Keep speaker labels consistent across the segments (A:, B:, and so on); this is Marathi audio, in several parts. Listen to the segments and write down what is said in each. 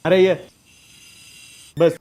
A: अरे ये बस.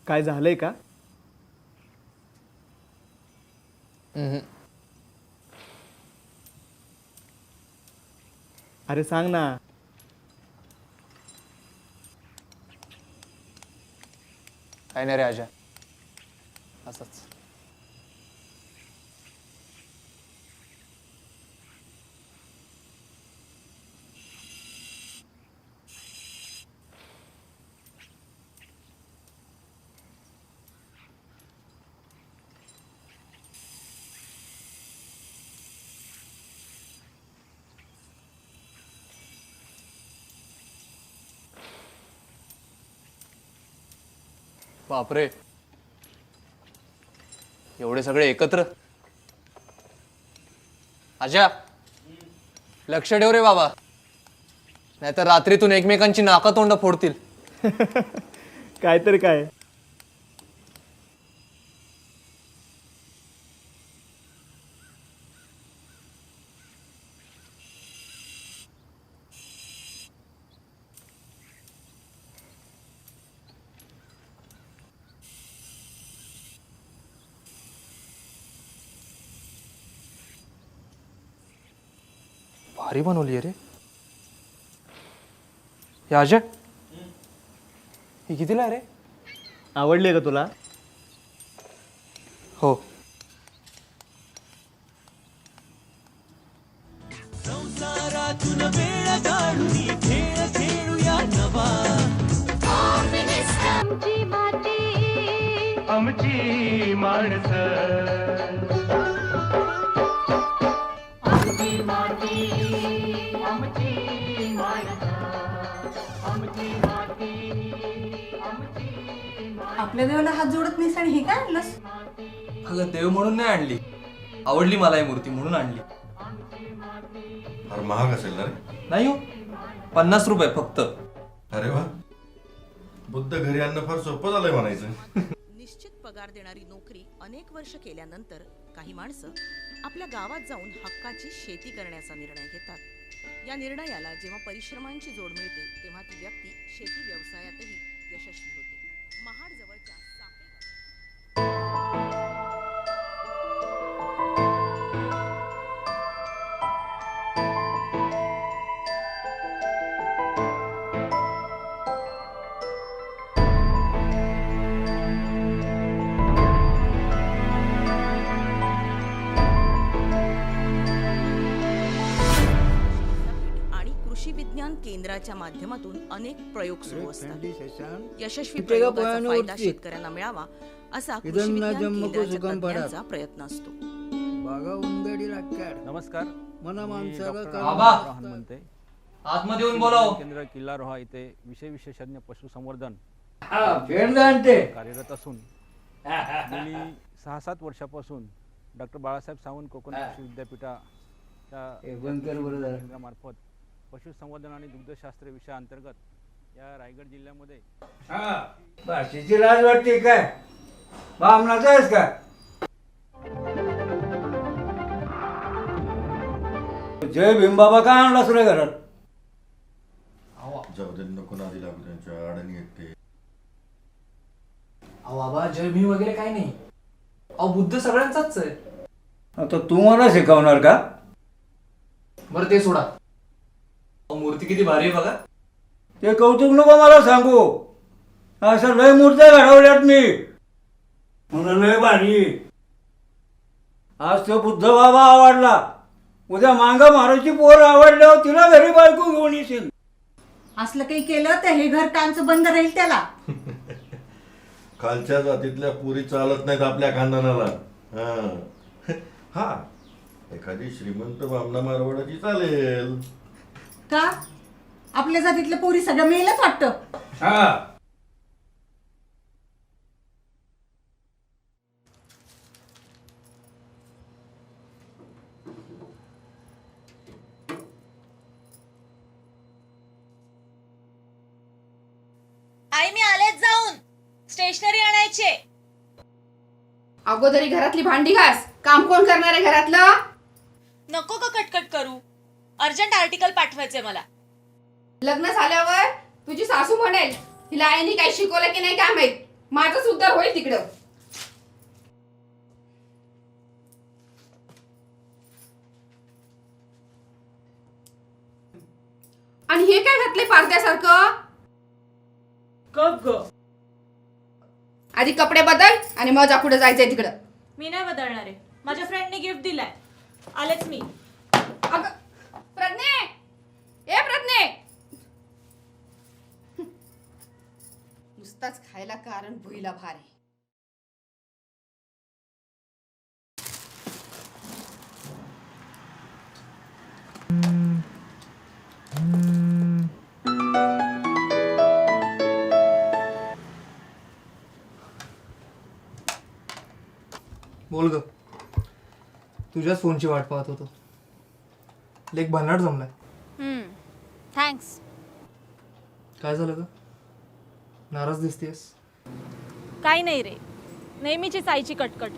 A: काय झालंय का? अरे सांग ना.
B: काय नाही रे आजा, असंच. बापरे, एवढे सगळे एकत्र. आजा, लक्ष ठेव रे बाबा, नाहीतर रात्रीतून एकमेकांची नाका तोंड फोडतील.
A: काय तर काय.
B: भारी बनवली आहे रे. हे अजय, ही कितीला आहे रे?
A: आवडली का तुला?
B: हो.
C: संसारातून वेळ काढून खेळ खेळूया नवा. आमची माणसं,
D: आपल्या देवाला हात जोडत नाहीस आणि हे काय आणलंस?
B: अगं देव म्हणून नाही आणली, आवडली मला ही मूर्ती म्हणून आणली.
E: फार महाग असेल ना रे?
B: नाही हो, 50 रुपये फक्त.
E: अरे वा, बुद्ध घरी आणणं फार सोपं झालंय म्हणायचं.
F: निश्चित पगार देणारी नोकरी अनेक वर्ष केल्यानंतर काही माणसं आपल्या गावात जाऊन हक्काची शेती करण्याचा निर्णय घेतात. या निर्णयाला जेव्हा परिश्रमांची जोड मिळते तेव्हा ती व्यक्ती शेती व्यवसायातही यशस्वी होते. महाड जवळच्या कृषी विज्ञान केंद्राच्या माध्यमातून अनेक प्रयोग सुरू असतात. यशस्वी प्रयोगाचा फायदा शेतकऱ्यांना मिळावा असा कृषी विज्ञान केंद्राच्या तज्ञांचा प्रयत्न असतो.
G: नमस्कार,
H: मना माणसाला
B: बाबा,
G: म्हणते
B: आतमध्ये येऊन बोलाव.
G: केंद्र किल्ला रोहा येथे विशेषज्ञ पशुसंवर्धन कार्यरत असून गेली 6-7 वर्षापासून डॉक्टर बाळासाहेब सावंत कोकण कृषी विद्यापीठाच्या केंद्रामार्फत पशुसंवर्धन आणि दुग्धशास्त्र विषयाअंतर्गत या रायगड जिल्ह्यामध्ये
H: भाषेची लाज वाटते काय? बामणाचा आहेस का? जय भीम बाबा का आणला सुरे घरात?
E: जाऊ दे, नको नादी लागू त्यांच्या अडणी येते.
B: अहो बाबा, जय भीम वगैरे काही नाही. अहो बुद्ध सगळ्यांचाच आहे.
H: आता तू मला शिकवणार का?
B: बरं ते सोडा. मूर्ती किती भारी आहे बघा.
H: ते कौतुक नको मला सांगू. असं लय मूर्त्या घडवल्यात मी. मला लय भारी. आज तो बुद्ध बाबा आवडला, उद्या मांगा मारायची पोर आवडल्यावर तिला घरी बायको घेऊन येशील.
D: असलं काही केलं तर हे घर कांचं बंद राहील त्याला.
E: खालच्या जातीतल्या पुरी चालत नाहीत आपल्या खानदानाला. हा एखादी श्रीमंत बामणा मारवाडाची चालेल.
D: का आपल्या जातीतल्या पोरी सगळं मेलच वाटतं.
H: हा
I: आई मी आलेच जाऊन. स्टेशनरी आणायचे.
J: अगोदरी घरातली भांडी घास. काम कोण करणार आहे घरातलं?
I: नको का कटकट करू. अर्जंट आर्टिकल पाठवायचे मला.
J: लग्न झाल्यावर तुझी सासू म्हणेल हिला आईने काही शिकवलं की नाही काय माहित. माझं सुद्धा होईल तिकडं. आणि हे काय घातले पारद्यासारखं?
I: गप ग.
J: आधी कपडे बदल आणि मग पुढे जायचंय तिकडं.
I: मी नाही बदलणार आहे. माझ्या फ्रेंडने गिफ्ट दिलाय. आलेच मी.
J: अगं प्रज्ञे, ए प्रज्ञे, नुसताच खायला कारण भुईला भार आहे.
B: बोल ग. तुझ्याच फोनची वाट पाहत होतो. लेक भन्नाट जमलाय.
I: थँक्स.
B: काय झालं ग? नाराज दिसतेस.
I: काही नाही रे. नेहमीचीच आईची कटकट.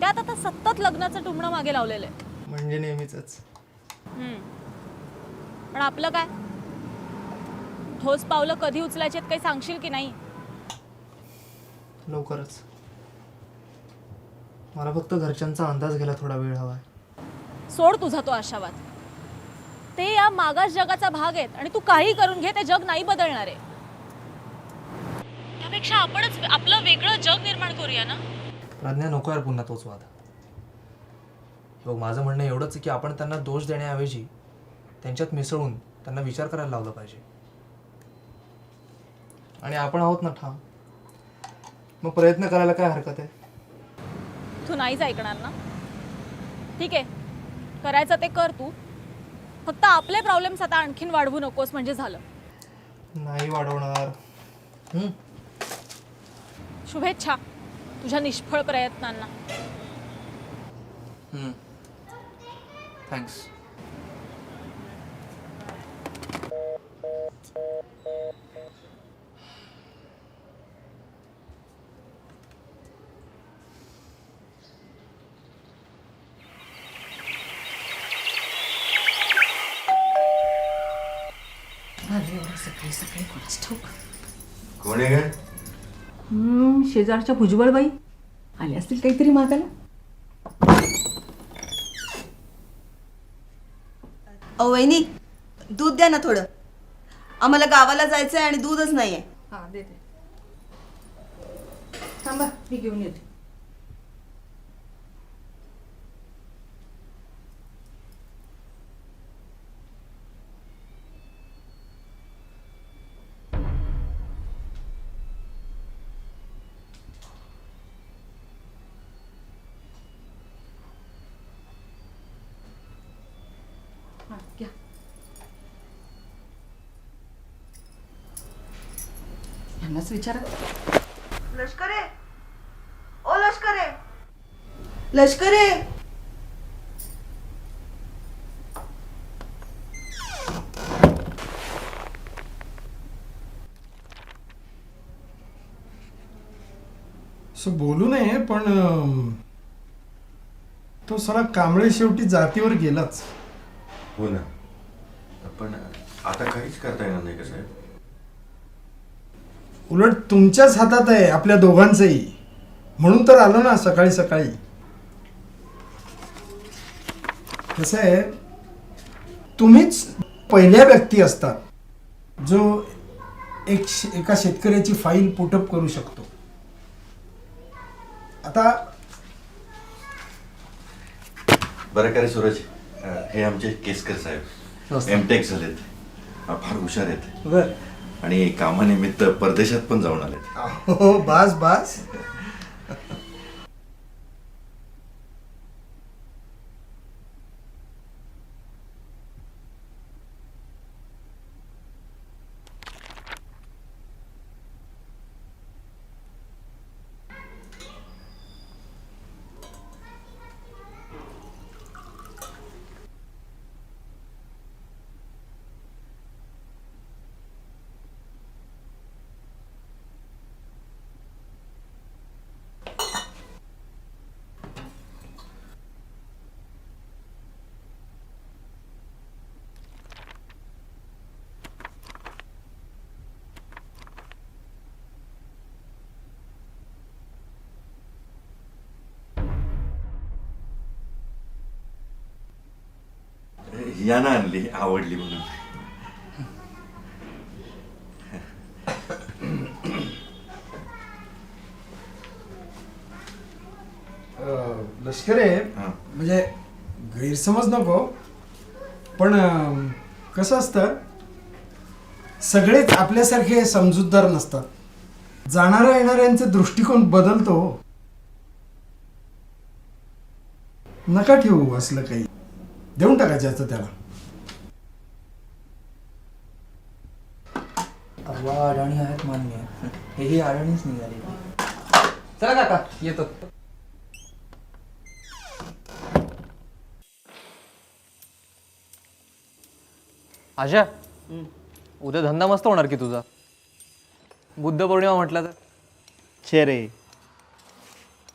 I: त्यात आता सतत लग्नाचं टुमणं मागे लावलेलं आहे.
B: म्हणजे नेहमीच.
I: पण आपलं काय? ठोस पावलं कधी उचलायचे काही सांगशील की नाही?
B: लवकरच. मला फक्त घरच्यांचा अंदाज घ्यायला थोडा वेळ हवाय.
I: सोड तुझा तो आशावाद. ते या मागास जगाचा भाग आहेत आणि तू काही करून घे, ते जग नाही बदलणार आहे. त्यापेक्षा आपणच आपलं वेगळं जग निर्माण करूया ना.
B: प्रज्ञा नको यार पुन्हा तोच वाद. हो माझं म्हणणं एवढंच आहे की आपण त्यांना दोष देण्याऐवजी त्यांच्यात मिसळून त्यांना विचार करायला लावला पाहिजे. आणि आपण आहोत ना ठाम. मग प्रयत्न करायला काय हरकत आहे?
I: तू नाहीच ऐकणार ना. ठीक आहे, करायचं ते कर तू. फक्त आपले प्रॉब्लेम्स आता आणखीन वाढवू नकोस म्हणजे झालं.
B: नाही वाढवणार.
I: शुभेच्छा तुझ्या निष्फळ प्रयत्नांना.
B: थँक्स.
D: सकाळी सकाळी कोणाच ठाऊक.
E: कोण आहे काय?
D: शेजारच्या भुजबळबाई आले असतील काहीतरी मागायला.
F: वहिनी दूध द्या ना थोडं. आम्हाला गावाला जायचंय आणि दूधच नाहीये.
D: हा देते. थांबा मी घेऊन येते. घ्या. यांनाच विचारा.
F: लष्करे ओ लष्करे लष्करे.
K: असं बोलू नये पण तो साला कांबळे शेवटी जातीवर गेलाच.
E: हो ना. पण आता काहीच करता येणार नाही का साहेब?
K: उलट तुमच्याच हातात आहे आपल्या दोघांचंही. म्हणून तर आलो ना सकाळी सकाळी. कसं आहे, तुम्हीच पहिल्या व्यक्ती असतात जो एका शेतकऱ्याची फाईल पुटअप करू शकतो. आता
E: बरं का रे सूरज, हे आमचे केसकर साहेब एमटेक झालेत, फार हुशार आहेत
B: बर.
E: आणि कामानिमित्त परदेशात पण जाऊन आलेत.
K: हो, बास बास.
E: याना आणली, आवडली म्हणून.
K: लष्करे,
E: हा.
K: म्हणजे गैरसमज नको, पण कसं असतं, सगळेच आपल्यासारखे समजूतदार नसतात. जाणाऱ्या येणाऱ्यांचा दृष्टिकोन बदलतो. नका ठेवू असलं काही, देऊन टाकायचं असतं त्याला.
B: अडाणी आहेत मान्य, हेही अडाणीच निघाली. चला काका, येतो.
L: आशा, उद्या धंदा मस्त होणार की तुझा. बुद्ध पौर्णिमा म्हटलं तर.
A: छे रे,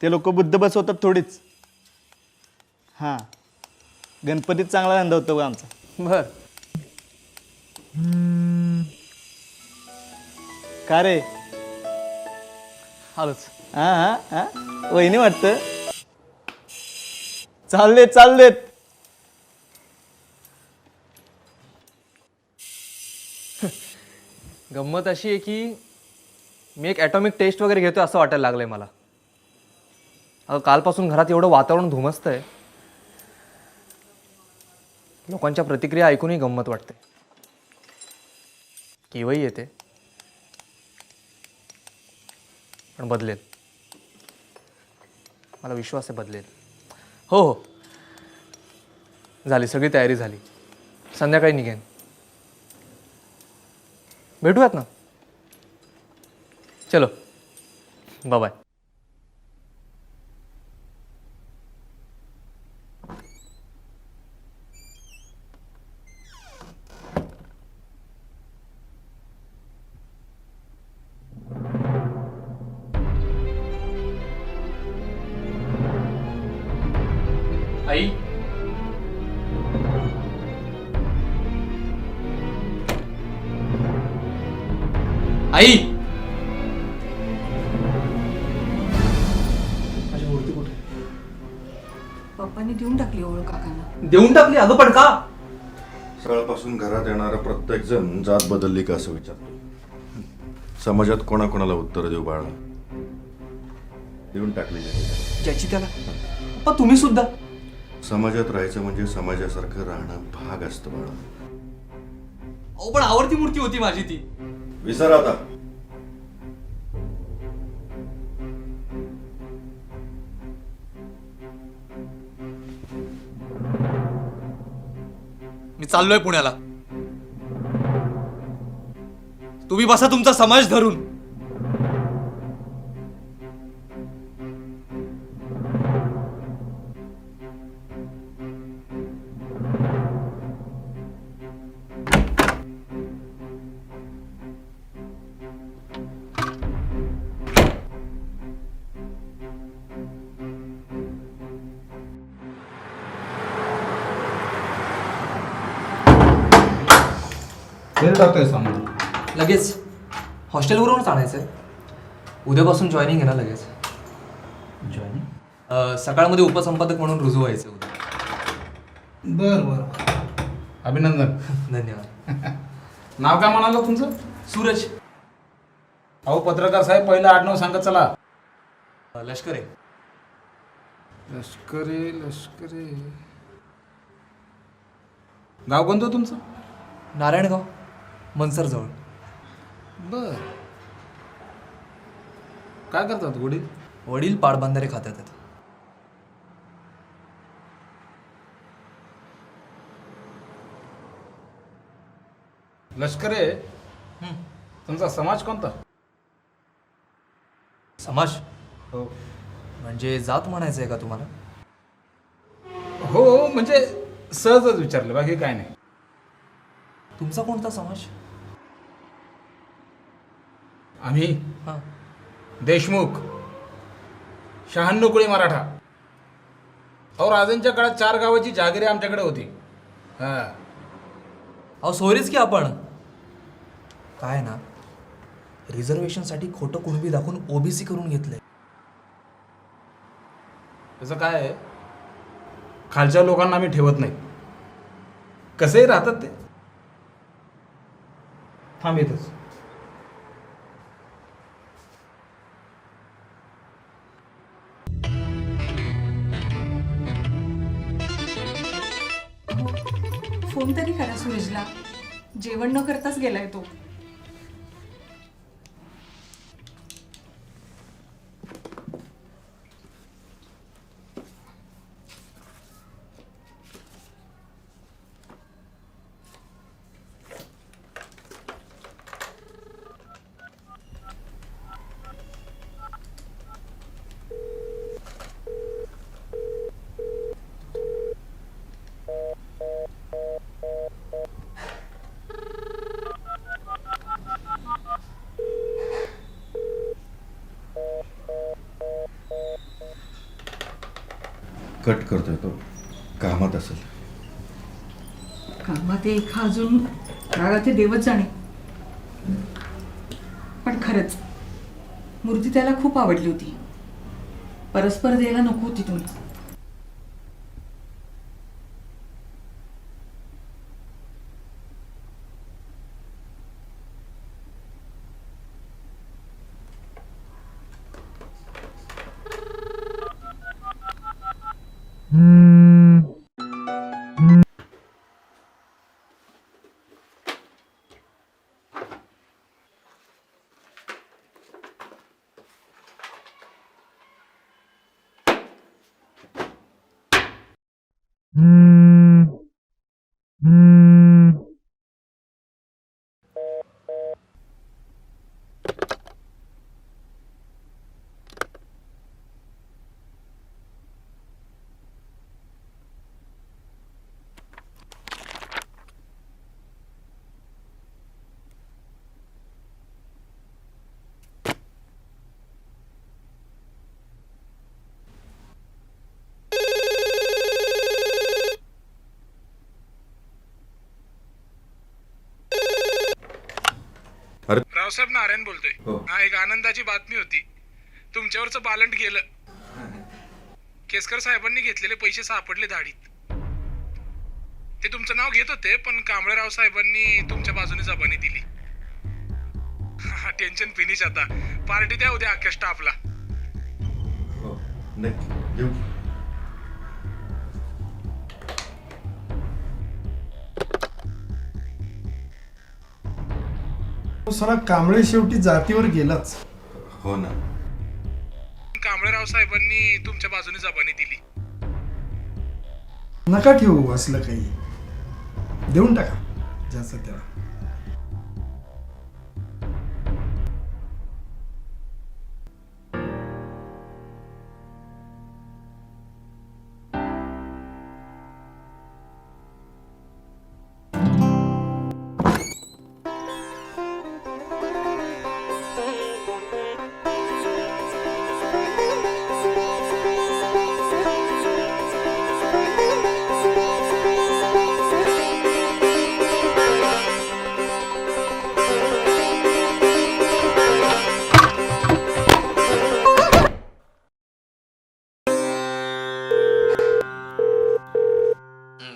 A: ते लोक बुद्ध बसवतात थोडीच. हां, गणपतीत चांगला धंदा होतो बघ आमचा.
L: बर.
A: का रे?
L: आलोच.
A: हां हां हां, वहिनी वाटतं. चाललेत.
L: गंमत अशी आहे की मी एक ॲटॉमिक टेस्ट वगैरे घेतोय असं वाटायला लागलंय मला. अगं कालपासून घरात एवढं वातावरण धुमसतंय, लोकांच्या प्रतिक्रिया ऐकूनही गंमत वाटते. किंवाही येते, पण बदलेल. मला विश्वास आहे बदलेल. हो हो, झाली सगळी तयारी झाली. संध्याकाळी निघेन. भेटूयात ना. चलो, बाय. आई, आई,
B: माझी मूर्ती कुठे?
D: पप्पांनी देऊन टाकली ओळख काकांना.
B: देऊन टाकली? अगं पण का?
E: सकाळपासून घरात येणारा प्रत्येक जण जात बदलली का असं विचारतो. समाजात कोणाकोणाला उत्तर देऊ बाळा? देऊन टाकली
B: ज्याची त्याला. पण तुम्ही सुद्धा.
E: समाजात राहायचं म्हणजे समाजासारखं राहणं भाग असतं बाळा.
B: अहो पण आवडती मूर्ती होती माझी ती.
E: विसर आता.
B: मी चाललोय पुण्याला. तुम्ही बसा तुमचा समाज धरून. लगेच हॉस्टेलवरूनच आणायचंय. उद्यापासून जॉईनिंग आहे ना लगेच. जॉईनिंग सकाळमध्ये उपसंपादक म्हणून रुजू व्हायचं उद्या.
M: बर. अभिनंदन.
B: धन्यवाद.
M: नाव काय म्हणालं तुमचं?
B: सूरज.
G: अहो पत्रकार साहेब, पहिलं आडनाव सांगा चला.
B: लष्करे.
G: लष्करे. गाव कोणतं तुमचं?
B: नारायणगाव, मनसरजवळ.
G: बर. काय करतात वडील?
B: वडील पाटबंधारे खात्यात आहेत.
G: लष्करे, तुमचा समाज कोणता?
B: समाज
G: हो.
B: म्हणजे जात म्हणायचं आहे का तुम्हाला?
G: हो, म्हणजे सहजच विचारलं, बाकी काय नाही.
B: तुमचा कोणता समाज?
G: आम्ही
B: हां.
G: देशमुख, 96 कुळी मराठा. अहो, राजांच्या काळात 4 गावाची जहागिरी आमच्याकडे होती. हा.
B: अहो सोयरीच की आपण. काय ना, रिझर्वेशनसाठी खोटं कुणबी दाखवून ओबीसी करून घेतलंय.
G: त्याचं काय आहे, खालच्या लोकांना आम्ही ठेवत नाही. कसेही राहतात ते. थांब येतच.
D: फोन तरी करा सूरजला. जेवण न करताच गेलाय तो.
E: कट करतोय तो, कामात असेल.
D: कामात एक हा अजून रागाचे देवच जाणे. पण खरंच मूर्ती त्याला खूप आवडली होती. परस्पर द्यायला नको होती तुम्ही.
K: रावसाहेब नारायण बोलतोय. हा, एक आनंदाची बातमी होती. तुमच्यावरचं बालंट गेलं. केसकर साहेबांनी घेतलेले पैसे सापडले धाडीत. ते तुमचं नाव घेत होते, पण कांबळेराव साहेबांनी तुमच्या बाजूने जबानी दिली. टेन्शन फिनिश आता. पार्टी द्या उद्या अख्ख्या स्टाफला. साला कांबळे शेवटी जातीवर गेलाच.
E: हो ना.
K: कांबळेराव साहेबांनी तुमच्या बाजूने जबानी दिली. नका ठेवू असलं काही. देऊन टाका ज्याचं त्याला.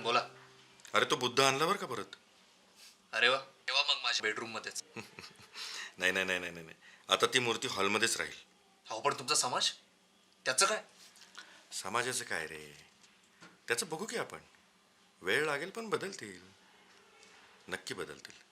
B: बोला.
E: अरे तो बुद्ध आणला बरं का परत.
B: अरे वा, तेव्हा मग माझ्या बेडरूम मध्येच.
E: नाही नाही नाही नाही नाही, आता ती मूर्ती हॉलमध्येच राहील.
L: अहो पण तुमचा समाज त्याचं काय?
E: समाजाचं काय रे, त्याचं बघू की आपण. वेळ लागेल पण बदलतील, नक्की बदलतील.